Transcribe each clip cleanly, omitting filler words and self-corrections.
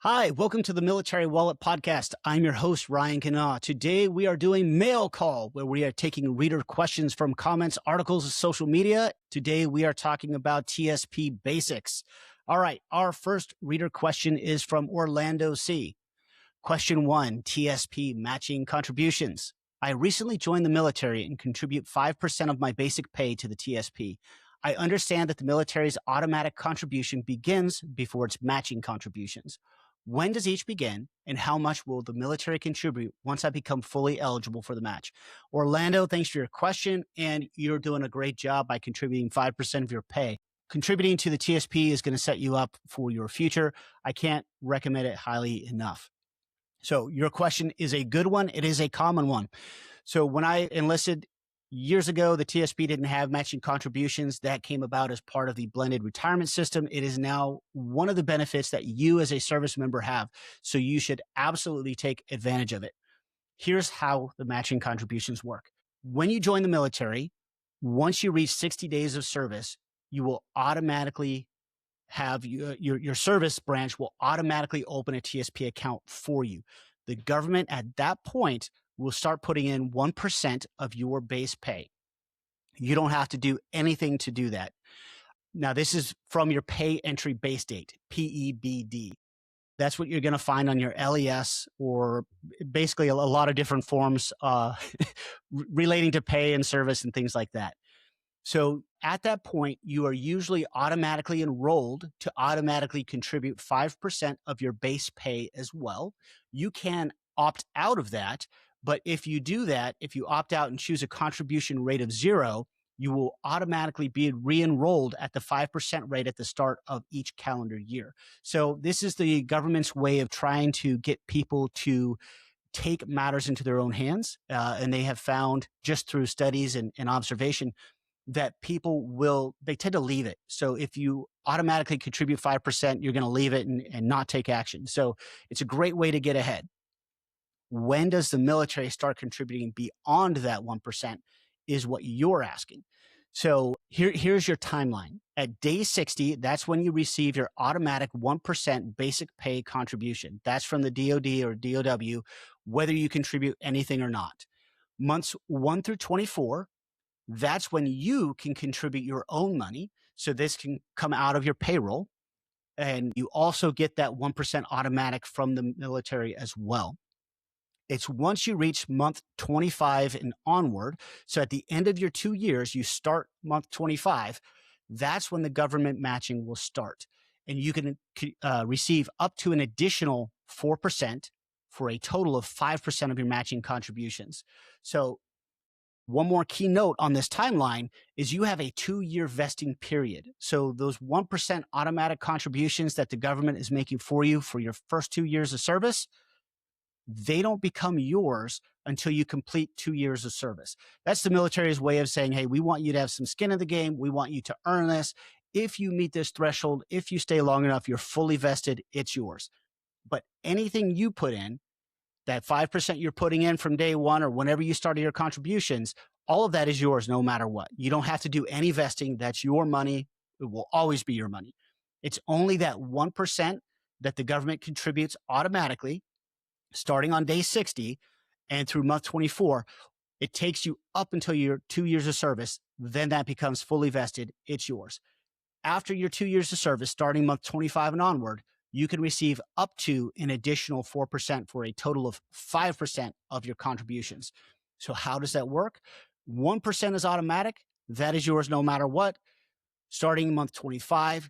Hi, welcome to the Military Wallet Podcast. I'm your host, Ryan Guina. Today we are doing Mail Call, where we are taking reader questions from comments, articles, and social media. Today we are talking about TSP basics. All right, our first reader question is from Orlando C. Question 1, TSP matching contributions. I recently joined the military and contribute 5% of my basic pay to the TSP. I understand that the military's automatic contribution begins before its matching contributions. When does each begin, and how much will the military contribute once I become fully eligible for the match? Orlando, thanks for your question, and you're doing a great job by contributing 5% of your pay. Contributing to the TSP is going to set you up for your future. I can't recommend it highly enough. So your question is a good one. It is a common one. So when I enlisted years ago, the TSP didn't have matching contributions. That came about as part of the blended retirement system. It is now one of the benefits that you as a service member have. So you should absolutely take advantage of it. Here's how the matching contributions work. When you join the military, once you reach 60 days of service, you will automatically have your service branch will automatically open a TSP account for you. The government at that point will start putting in 1% of your base pay. You don't have to do anything to do that. Now, this is from your pay entry base date, PEBD. That's what you're going to find on your LES or basically a lot of different forms relating to pay and service and things like that. So at that point, you are usually automatically enrolled to automatically contribute 5% of your base pay as well. You can opt out of that. But if you do that, if you opt out and choose a contribution rate of 0, you will automatically be re-enrolled at the 5% rate at the start of each calendar year. So this is the government's way of trying to get people to take matters into their own hands. And they have found just through studies and observation that they tend to leave it. So if you automatically contribute 5%, you're going to leave it and not take action. So it's a great way to get ahead. When does the military start contributing beyond that 1% is what you're asking. So here's your timeline. At day 60, that's when you receive your automatic 1% basic pay contribution. That's from the DoD or DOW, whether you contribute anything or not. Months 1 through 24, that's when you can contribute your own money. So this can come out of your payroll. And you also get that 1% automatic from the military as well. It's once you reach month 25 and onward. So at the end of your 2 years, you start month 25. That's when the government matching will start. And you can receive up to an additional 4% for a total of 5% of your matching contributions. So one more key note on this timeline is you have a 2-year vesting period. So those 1% automatic contributions that the government is making for you for your first 2 years of service, they don't become yours until you complete 2 years of service. That's the military's way of saying, hey, we want you to have some skin in the game. We want you to earn this. If you meet this threshold, if you stay long enough, you're fully vested, it's yours. But anything you put in, that 5% you're putting in from day one or whenever you started your contributions, all of that is yours no matter what. You don't have to do any vesting. That's your money. It will always be your money. It's only that 1% that the government contributes automatically starting on day 60 and through month 24. It takes you up until your 2 years of service. Then that becomes fully vested. It's yours. After your 2 years of service, starting month 25 and onward, you can receive up to an additional 4% for a total of 5% of your contributions. So how does that work? 1% is automatic. That is yours no matter what. Starting month 25,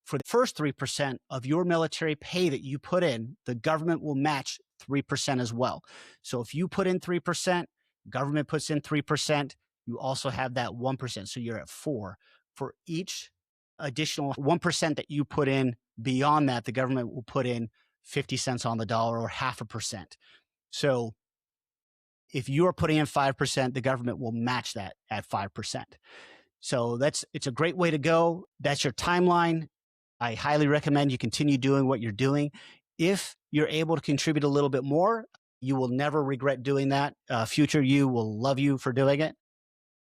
for the first 3% of your military pay that you put in, the government will match 3% as well. So if you put in 3%, government puts in 3%, you also have that 1%. So you're at 4. For each additional 1% that you put in beyond that, the government will put in 50 cents on the dollar or 0.5%. So if you are putting in 5%, the government will match that at 5%. So it's a great way to go. That's your timeline. I highly recommend you continue doing what you're doing. If you're able to contribute a little bit more, you will never regret doing that. Future you will love you for doing it.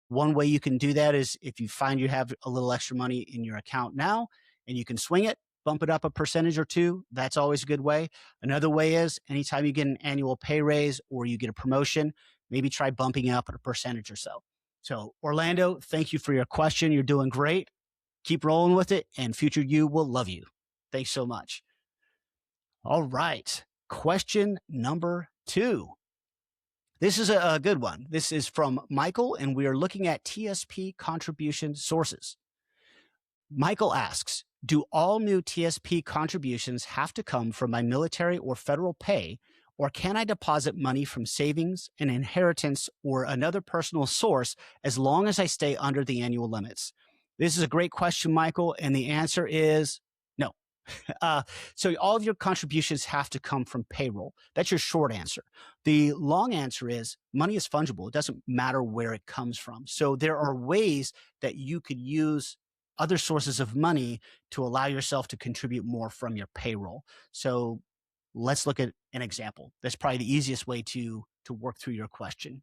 One way you can do that is if you find you have a little extra money in your account now and you can swing it, bump it up a percentage or two. That's always a good way. Another way is anytime you get an annual pay raise or you get a promotion, maybe try bumping up a percentage or so. So, Orlando, thank you for your question. You're doing great. Keep rolling with it, and future you will love you. Thanks so much. All right. Question number 2. This is a good one. This is from Michael, and we are looking at TSP contribution sources. Michael asks, do all new TSP contributions have to come from my military or federal pay, or can I deposit money from savings, an inheritance, or another personal source as long as I stay under the annual limits? This is a great question, Michael, and the answer is no. So all of your contributions have to come from payroll. That's your short answer. The long answer is money is fungible. It doesn't matter where it comes from. So there are ways that you could use other sources of money to allow yourself to contribute more from your payroll. So let's look at an example. That's probably the easiest way to work through your question.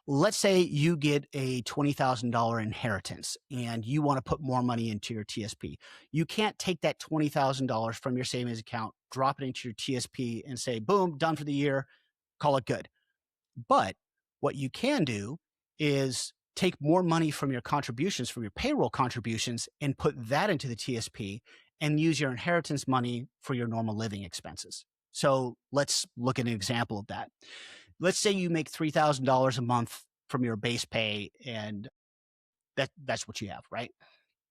Let's say you get a $20,000 inheritance and you want to put more money into your TSP. You can't take that $20,000 from your savings account, drop it into your TSP and say, boom, done for the year, call it good. But what you can do is take more money from your contributions, from your payroll contributions, and put that into the TSP and use your inheritance money for your normal living expenses. So let's look at an example of that. Let's say you make $3,000 a month from your base pay, and that's what you have, right?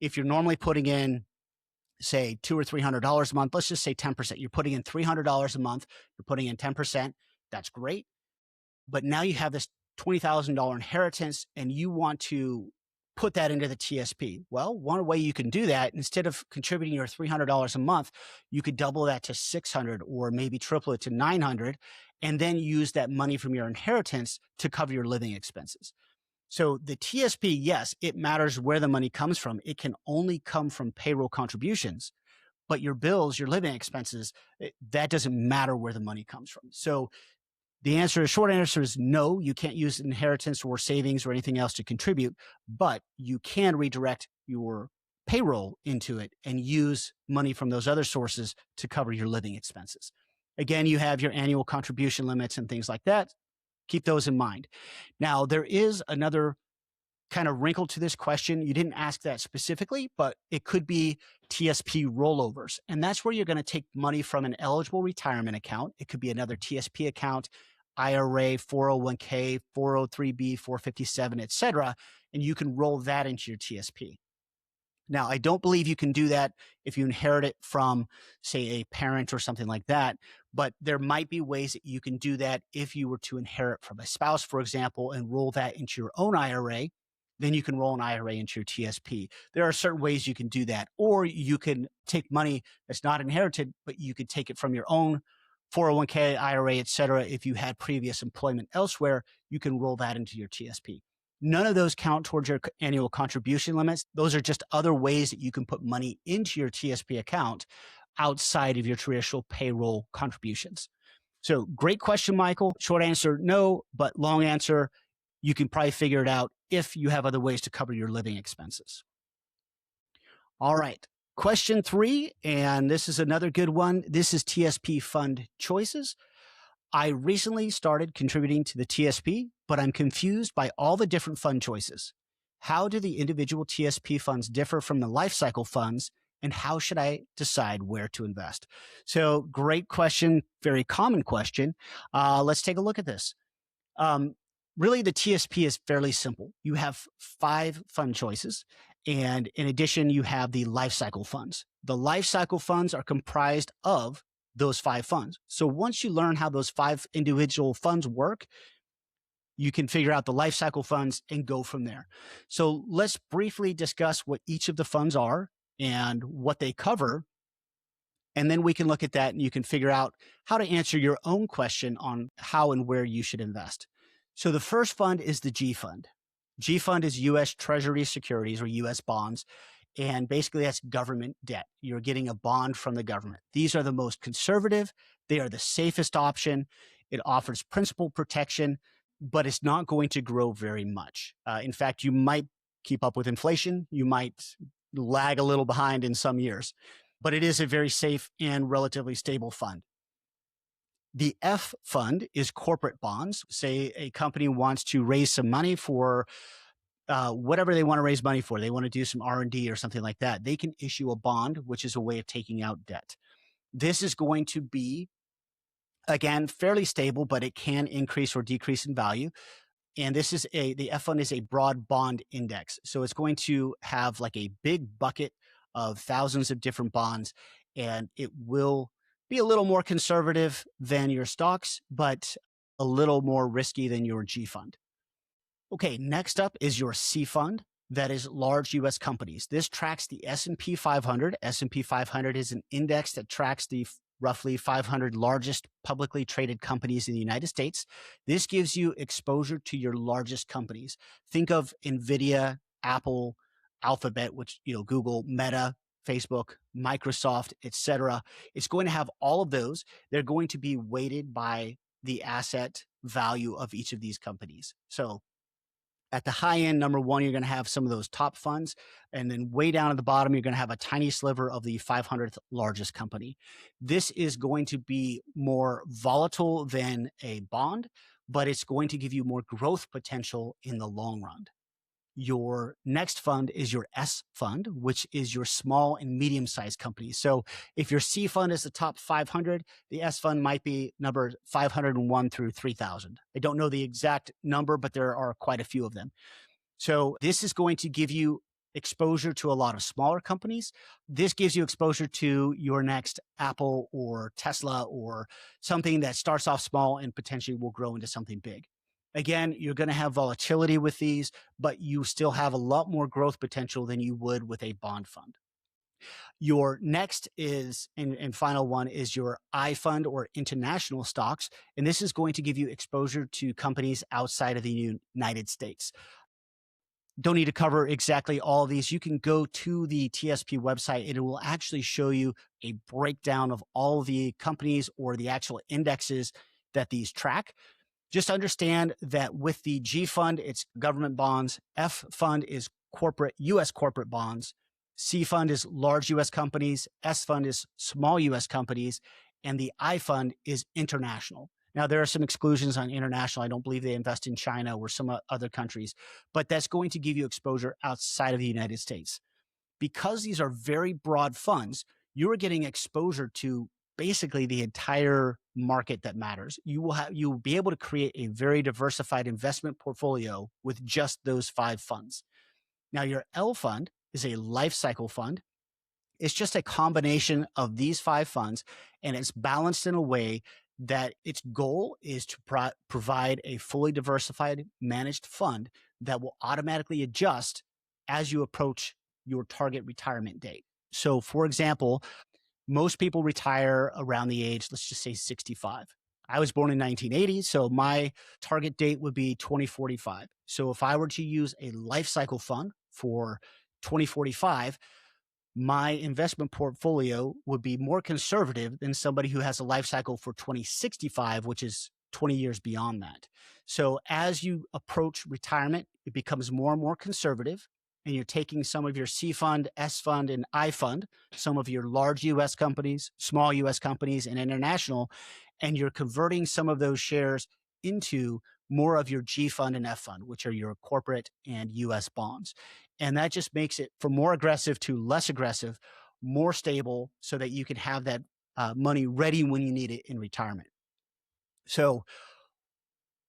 If you're normally putting in, say, $200 or $300 a month, let's just say 10%. You're putting in $300 a month, you're putting in 10%. That's great. But now you have this $20,000 inheritance and you want to put that into the TSP. Well, one way you can do that, instead of contributing your $300 a month, you could double that to $600 or maybe triple it to $900, and then use that money from your inheritance to cover your living expenses. So the TSP, yes, it matters where the money comes from. It can only come from payroll contributions, but your bills, your living expenses, that doesn't matter where the money comes from. So the short answer is no, you can't use inheritance or savings or anything else to contribute, but you can redirect your payroll into it and use money from those other sources to cover your living expenses. Again, you have your annual contribution limits and things like that. Keep those in mind. Now, there is another kind of wrinkle to this question. You didn't ask that specifically, but it could be TSP rollovers. And that's where you're going to take money from an eligible retirement account. It could be another TSP account, IRA, 401k, 403b, 457, et cetera, and you can roll that into your TSP. Now, I don't believe you can do that if you inherit it from, say, a parent or something like that, but there might be ways that you can do that if you were to inherit from a spouse, for example, and roll that into your own IRA. Then you can roll an IRA into your TSP. There are certain ways you can do that, or you can take money that's not inherited, but you could take it from your own 401k, IRA, et cetera. If you had previous employment elsewhere, you can roll that into your TSP. None of those count towards your annual contribution limits. Those are just other ways that you can put money into your TSP account outside of your traditional payroll contributions. So great question, Michael. Short answer, no, but long answer, you can probably figure it out if you have other ways to cover your living expenses. All right. Question 3, and this is another good one. This is TSP fund choices. I recently started contributing to the TSP, but I'm confused by all the different fund choices. How do the individual TSP funds differ from the lifecycle funds, and how should I decide where to invest? So great question, very common question. Let's take a look at this. Really, the TSP is fairly simple. You have 5 fund choices. And in addition, you have the lifecycle funds. The lifecycle funds are comprised of those 5 funds. So once you learn how those 5 individual funds work, you can figure out the lifecycle funds and go from there. So let's briefly discuss what each of the funds are and what they cover. And then we can look at that and you can figure out how to answer your own question on how and where you should invest. So the first fund is the G fund. G fund is U.S. Treasury securities or U.S. bonds. And basically that's government debt. You're getting a bond from the government. These are the most conservative. They are the safest option. It offers principal protection, but it's not going to grow very much. In fact, you might keep up with inflation. You might lag a little behind in some years, but it is a very safe and relatively stable fund. The F fund is corporate bonds. Say a company wants to raise some money for whatever they want to raise money for. They want to do some R&D or something like that. They can issue a bond, which is a way of taking out debt. This is going to be, again, fairly stable, but it can increase or decrease in value. And the F fund is a broad bond index. So it's going to have like a big bucket of thousands of different bonds, and it will be a little more conservative than your stocks, but a little more risky than your G fund. Okay, next up is your C fund. That is large U.S. companies. This tracks the S&P 500. S&P 500 is an index that tracks the roughly 500 largest publicly traded companies in the United States. This gives you exposure to your largest companies. Think of NVIDIA, Apple, Alphabet, which, Google, Meta, Facebook, Microsoft, etc. It's going to have all of those. They're going to be weighted by the asset value of each of these companies. So at the high end, number one, you're going to have some of those top funds. And then way down at the bottom, you're going to have a tiny sliver of the 500th largest company. This is going to be more volatile than a bond, but it's going to give you more growth potential in the long run. Your next fund is your S fund, which is your small and medium-sized companies. So if your C fund is the top 500, the S fund might be number 501 through 3,000. I don't know the exact number, but there are quite a few of them. So this is going to give you exposure to a lot of smaller companies. This gives you exposure to your next Apple or Tesla or something that starts off small and potentially will grow into something big. Again, you're going to have volatility with these, but you still have a lot more growth potential than you would with a bond fund. Your next is, and final one, is your I fund or international stocks. And this is going to give you exposure to companies outside of the United States. Don't need to cover exactly all of these. You can go to the TSP website and it will actually show you a breakdown of all the companies or the actual indexes that these track. Just understand that with the G fund, it's government bonds. F fund is U.S. corporate bonds. C fund is large U.S. companies. S fund is small U.S. companies. And the I fund is international. Now, there are some exclusions on international. I don't believe they invest in China or some other countries, but that's going to give you exposure outside of the United States. Because these are very broad funds, you're getting exposure to basically the entire market that matters. You will be able to create a very diversified investment portfolio with just those 5 funds. Now, your L fund is a life cycle fund. It's just a combination of these 5 funds, and it's balanced in a way that its goal is to provide a fully diversified managed fund that will automatically adjust as you approach your target retirement date. So, for example, most people retire around the age, let's just say 65. I was born in 1980, so my target date would be 2045. So if I were to use a life cycle fund for 2045, my investment portfolio would be more conservative than somebody who has a life cycle for 2065, which is 20 years beyond that. So as you approach retirement, it becomes more and more conservative, and you're taking some of your C fund, S fund, and I fund, some of your large U.S. companies, small U.S. companies, and international, and you're converting some of those shares into more of your G fund and F fund, which are your corporate and U.S. bonds. And that just makes it from more aggressive to less aggressive, more stable, so that you can have that money ready when you need it in retirement. So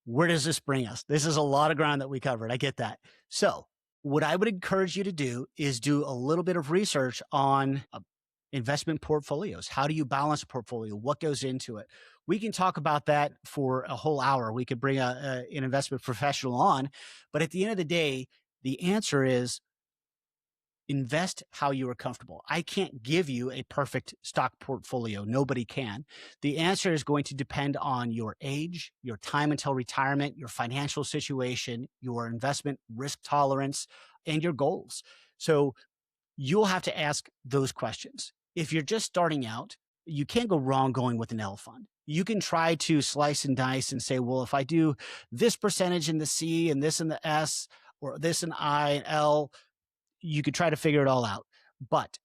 where does this bring us? This is a lot of ground that we covered. I get that. So what I would encourage you to do is do a little bit of research on investment portfolios. How do you balance a portfolio? What goes into it? We can talk about that for a whole hour. We could bring an investment professional on, but at the end of the day, the answer is invest how you are comfortable. I can't give you a perfect stock portfolio. Nobody can. The answer is going to depend on your age, your time until retirement, your financial situation, your investment risk tolerance, and your goals. So you'll have to ask those questions. If you're just starting out, you can't go wrong going with an L fund. You can try to slice and dice and say, well, if I do this percentage in the C and this in the S, or this in I and L, you could try to figure it all out. But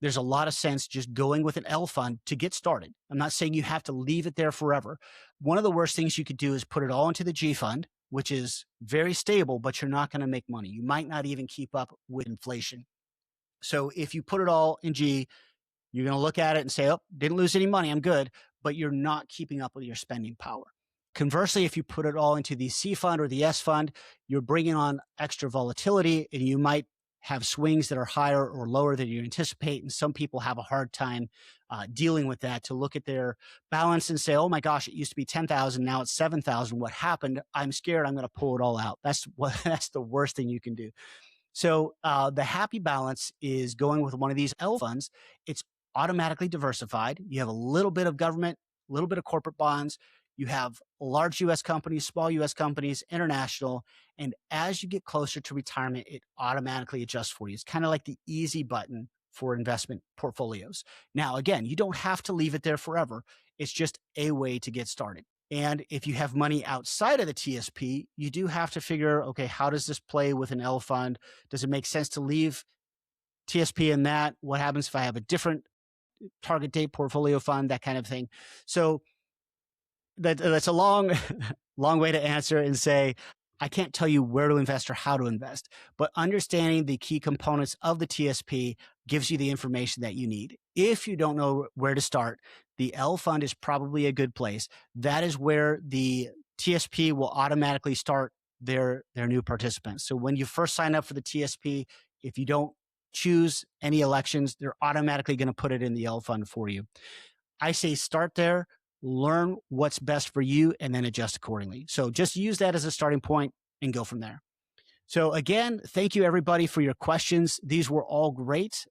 there's a lot of sense just going with an L fund to get started. I'm not saying you have to leave it there forever. One of the worst things you could do is put it all into the G fund, which is very stable, but you're not going to make money. You might not even keep up with inflation. So if you put it all in G, you're going to look at it and say, oh, didn't lose any money, I'm good, but you're not keeping up with your spending power. Conversely, if you put it all into the C fund or the S fund, you're bringing on extra volatility, and you might have swings that are higher or lower than you anticipate. And some people have a hard time dealing with that, to look at their balance and say, oh my gosh, it used to be 10,000. Now it's 7,000. What happened? I'm scared. I'm going to pull it all out. That's the worst thing you can do. So the happy balance is going with one of these L funds. It's automatically diversified. You have a little bit of government, a little bit of corporate bonds. You have large US companies, small US companies, international. And as you get closer to retirement, it automatically adjusts for you. It's kind of like the easy button for investment portfolios. Now, again, you don't have to leave it there forever. It's just a way to get started. And if you have money outside of the TSP, you do have to figure, okay, how does this play with an L fund? Does it make sense to leave TSP in that? What happens if I have a different target date portfolio fund, that kind of thing? So that's a long, long way to answer and say, I can't tell you where to invest or how to invest, but understanding the key components of the TSP gives you the information that you need. If you don't know where to start, the L fund is probably a good place. That is where the TSP will automatically start their new participants. So when you first sign up for the TSP, if you don't choose any elections, they're automatically going to put it in the L fund for you. I say start there, learn what's best for you, and then adjust accordingly. So just use that as a starting point and go from there. So again, thank you everybody for your questions. These were all great.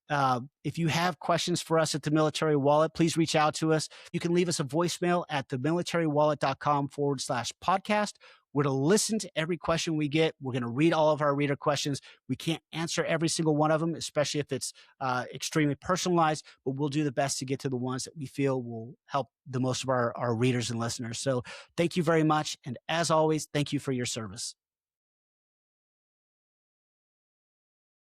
If you have questions for us at The Military Wallet, please reach out to us. You can leave us a voicemail at themilitarywallet.com/podcast. We're going to listen to every question we get. We're going to read all of our reader questions. We can't answer every single one of them, especially if it's extremely personalized, but we'll do the best to get to the ones that we feel will help the most of our readers and listeners. So thank you very much. And as always, thank you for your service.